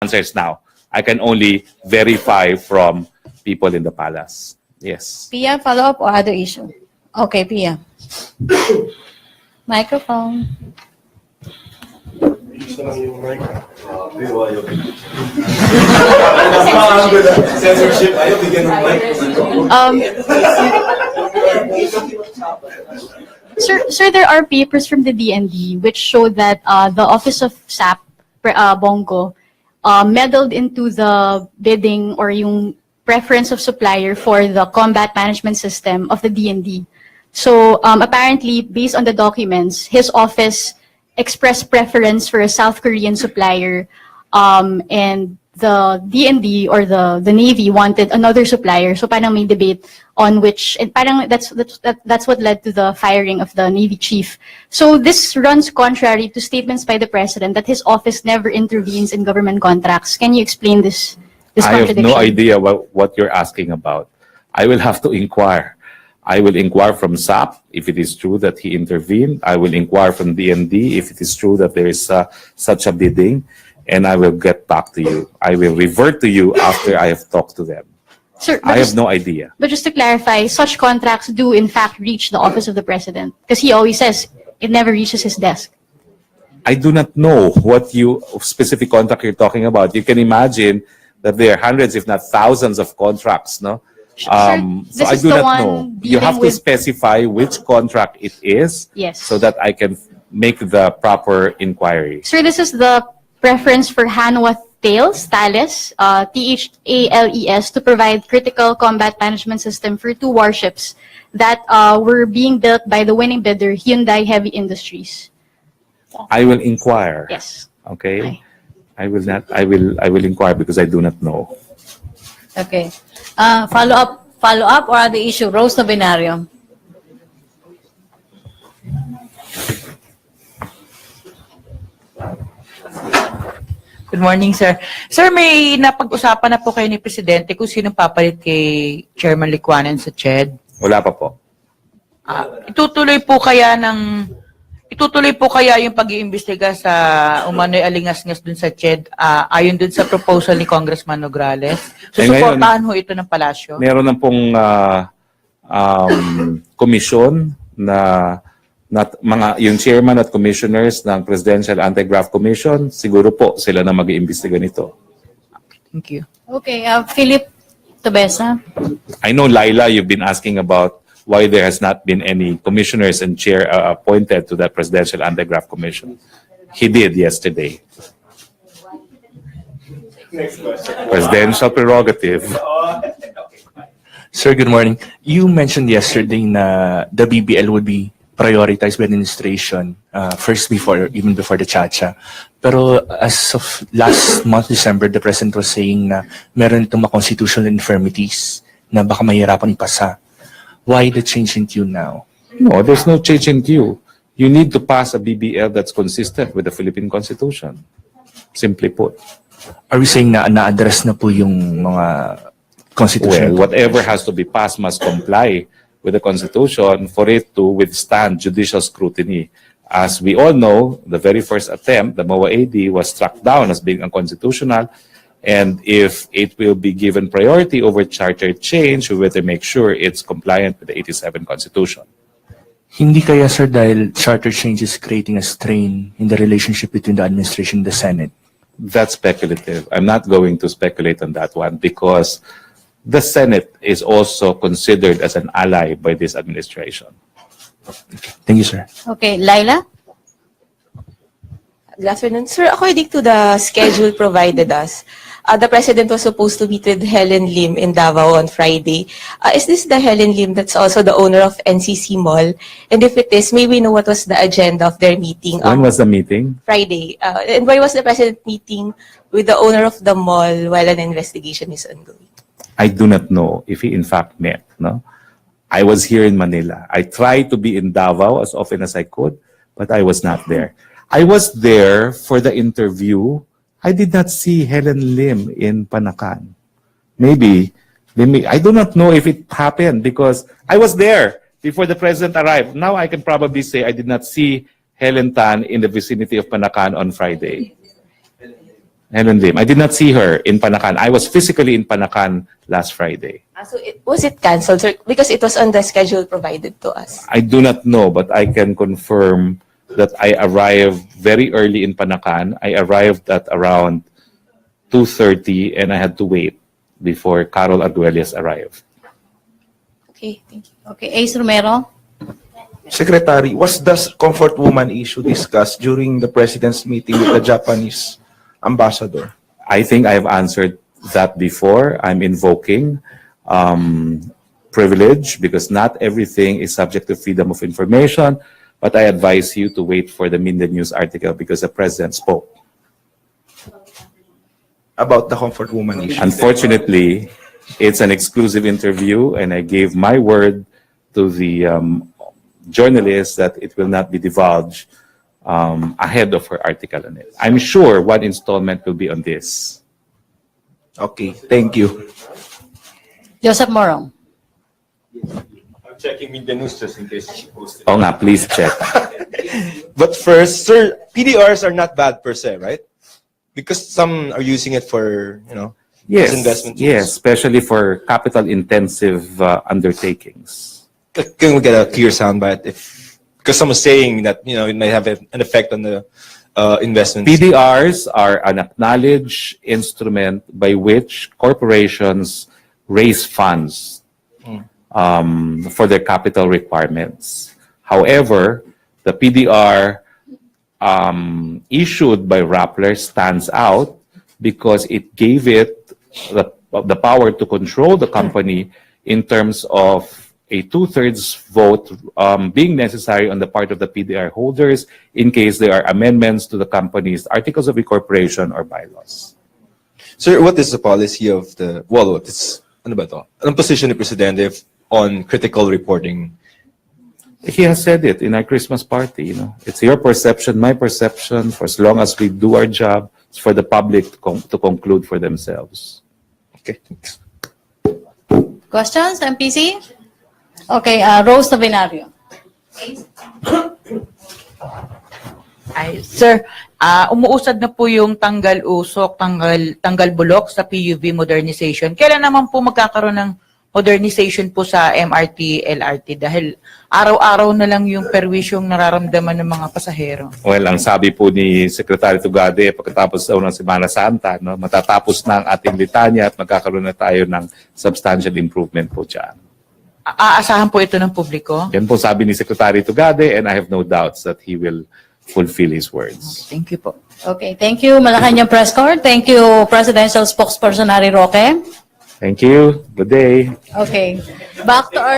answers now. I can only verify from people in the palace. Yes. Pia, follow-up or other issue? Okay, Pia. Microphone. Sir, there are papers from the DND which show that the Office of SAP, Bongo, meddled into the bidding or yung preference of supplier for the combat management system of the DND. So apparently, based on the documents, his office expressed preference for a South Korean supplier, and the DND or the Navy wanted another supplier. So parang may debate on which, and parang that's what led to the firing of the Navy chief. So this runs contrary to statements by the President that his office never intervenes in government contracts. Can you explain this I have contradiction? no idea what you're asking about. I will have to inquire. I will inquire from SAP if it is true that he intervened. I will inquire from DND if it is true that there is such a bidding, and I will get back to you. I will revert to you after I have talked to them. Sir, I have no idea. But just to clarify, such contracts do in fact reach the office of the President, because he always says it never reaches his desk. I do not know what specific contract you're talking about. You can imagine that there are hundreds, if not thousands, of contracts, no? So I do not know. You have to specify which contract it is, Yes. so that I can make the proper inquiry. Sir, this is the preference for Hanwha Thales, THALES, to provide critical combat management system for 2 warships that were being built by the winning bidder, Hyundai Heavy Industries. I will inquire. Yes. Okay. Okay. I will inquire because I do not know. Okay. Follow-up or other issue? Rose Novenario. Good morning, sir. Sir, may napag-usapan na po kayo ni Presidente kung sino papalit kay Chairman Licuanan sa CHED? Wala pa po. Itutuloy po kaya yung pag-iimbestiga sa umano'y alingas-ngas dun sa CHED ayon dun sa proposal ni Congressman Nograles? Susuportahan ho ito ng palasyo? Meron na pong komisyon na yung chairman at commissioners ng Presidential Anti-Graft Commission, siguro po sila na mag-iimbestiga nito. Thank you. Okay, Philip Tobesa. I know, Laila, you've been asking about why there has not been any commissioners and chair appointed to the Presidential Anti-Graft Commission. He did yesterday. Next question. Presidential prerogative. Sir, good morning. You mentioned yesterday na the BBL would be prioritized by the administration first even before the Chacha. Pero as of last month, December, the President was saying na meron itong mga constitutional infirmities na baka mahirapan ipasa. Why the change in tune now? No, there's no change in tune. You need to pass a BBL that's consistent with the Philippine Constitution. Simply put. Are we saying na na-address na po yung mga constitutional? Well, whatever has to be passed must comply with the Constitution for it to withstand judicial scrutiny. As we all know, the very first attempt, the MOA AD, was struck down as being unconstitutional. And if it will be given priority over charter change, we better make sure it's compliant with the 87 Constitution. Hindi kaya, sir, dahil charter change is creating a strain in the relationship between the administration and the Senate? That's speculative. I'm not going to speculate on that one because the Senate is also considered as an ally by this administration. Thank you, sir. Okay, Laila? Good afternoon. Sir, according to the schedule provided us, the President was supposed to meet with Helen Lim in Davao on Friday. Is this the Helen Lim that's also the owner of NCC Mall? And if it is, may we know what was the agenda of their meeting? When was the meeting? Friday. And why was the President meeting with the owner of the mall while an investigation is ongoing? I do not know if he in fact met. No, I was here in Manila. I tried to be in Davao as often as I could, but I was not there. I was there for the interview. I did not see Helen Lim in Panakan. Maybe, I do not know if it happened because I was there before the President arrived. Now I can probably say I did not see Helen Tan in the vicinity of Panakan on Friday. Helen Lim. I did not see her in Panacan. I was physically in Panacan last Friday. So was it canceled, sir? Because it was on the schedule provided to us. I do not know, but I can confirm that I arrived very early in Panacan. I arrived at around 2:30 and I had to wait before Carol Arguelles arrived. Okay, thank you. Okay, Ace Romero. Secretary, was the comfort woman issue discussed during the president's meeting with the Japanese ambassador? I think I have answered that before. I'm invoking privilege because not everything is subject to freedom of information, but I advise you to wait for the Minden News article because the president spoke. About the comfort woman issue. Unfortunately, it's an exclusive interview and I gave my word to the journalist that it will not be divulged ahead of her article on it. I'm sure one installment will be on this. Okay, thank you. Joseph Morong. I'm checking the news just in case she posted. Oh nga, please check. But first, sir, PDRs are not bad per se, right? Because some are using it for, Yes, as investment tools. yes, especially for capital-intensive undertakings. Can we get a clear soundbite? Because someone's saying that, it might have an effect on the investments. PDRs are an acknowledged instrument by which corporations raise funds for their capital requirements. However, the PDR issued by Rappler stands out because it gave it the power to control the company in terms of a 2/3 vote being necessary on the part of the PDR holders in case there are amendments to the company's articles of incorporation or bylaws. Sir, what is the policy of the, ano ba to? Anong position ni Presidente on critical reporting? He has said it in our Christmas party, It's your perception, my perception. For as long as we do our job, it's for the public to conclude for themselves. Okay, thanks. Questions, MPC? Okay, Rose Novenario. Ay, sir, umuusad na po yung tanggal usok, tanggal bulok sa PUV modernization. Kailan naman po magkakaroon ng modernization po sa MRT, LRT? Dahil araw-araw na lang yung perwisyong nararamdaman ng mga pasahero. Well, ang sabi po ni Secretary Tugade, pagkatapos daw ng Semana Santa, matatapos na ang ating litanya at magkakaroon na tayo ng substantial improvement po dyan. Aasahan po ito ng publiko? Yan po sabi ni Secretary Tugade and I have no doubts that he will fulfill his words. Thank you po. Okay, thank you, Malacanang Press Corps. Thank you, Presidential Spokesperson Harry Roque. Thank you. Good day. Okay, back to our